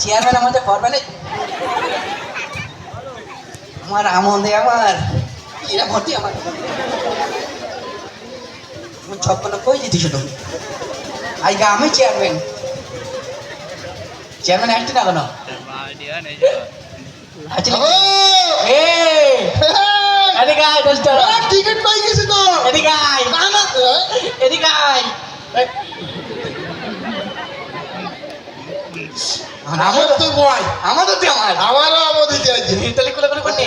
Chairman আমাদের করবে না আমার আমন্দে আমার এরা ভর্তি আমার ছপ্পন্ন কই যেতি শুধু আজকে আমি চেয়ারম্যান চেয়ারম্যান আসছি না কেন এদিকে আয় দোস্ত টিকিট পাই গেছি তো এদিকে আয় এদিকে আয় আমার তো বয় আমাদের তো আমার আমারও আমাদের আছে তাহলে কোলে কোলে করতে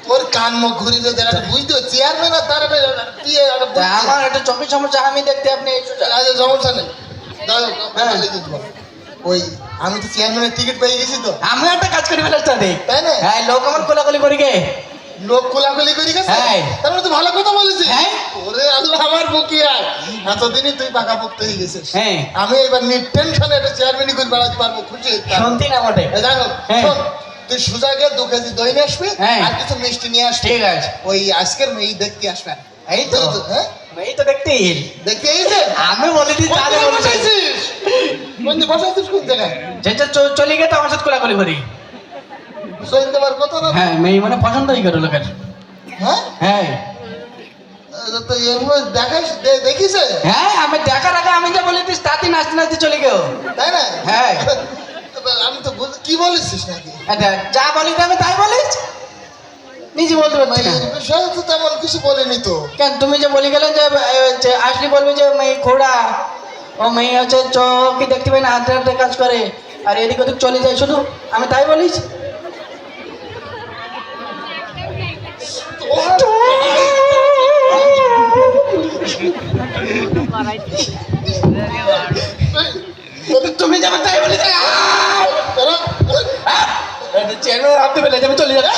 তোর কান মুখ ঘুরিয়ে দেয় বুঝতে চেয়ারম্যান আর তার আমার একটা চোখের সমস্যা আমি দেখতে আপনি সমস্যা নেই ওই আমি তো চেয়ারম্যানের টিকিট পেয়ে গেছি তো আমি একটা কাজ করি ফেলার সাথে তাই না হ্যাঁ লোক আমার কোলাকুলি করি গে লোক কোলাকুলি করে গেছে হ্যাঁ। তার মানে তো ভালো কথা বলেছিস হ্যাঁ। ওরে আল্লাহ আমার বুকি আর এতদিনই তুই পাকা পোক্ত হয়ে গেছিস হ্যাঁ। আমি এবার টেনশনে একটা চেয়ারম্যানই করে বেড়াতে পারবো খুশি শুনতি না বটে জানো হ্যাঁ। শোন তুই সুজাকে 2 কেজি দই নিয়ে আসবি হ্যাঁ। আর কিছু মিষ্টি নিয়ে আসবি ঠিক আছে ওই আজকের মেয়ে দেখতে আসবে এই তো হ্যাঁ এই তো দেখতে দেখতে এইছে আমি বলে দিই তাহলে বসাইছিস কোন বসাইছিস কোন জায়গায় যেটা চলে গেছে আমার সাথে কোলাকুলি করি সইন দেবার কথা না হ্যাঁ মেয়ে মানে পছন্দই করে লোকের হ্যাঁ হ্যাঁ তো এমন দেখাস দেখিস হ্যাঁ আমি দেখার আগে আমি যা বলে দিস তাতে নাচতে নাচতে চলে গেও তাই না হ্যাঁ আমি তো কি বলেছিস নাকি আচ্ছা যা বলি আমি তাই বলিস নিজে বলতে পারছি না এই বিষয়ে তো তেমন কিছু বলিনি তো কেন তুমি যে বলে গেলে যে আসলে বলবে যে মেয়ে ঘোড়া ও মেয়ে হচ্ছে চোখে দেখতে পাই না হাতে হাতে কাজ করে আর এদিক ওদিক চলে যায় শুধু আমি তাই বলিস তুমি যাবে তাই বলি চেয়ারম্যান আপনি বেলে যাবে চলে যাবে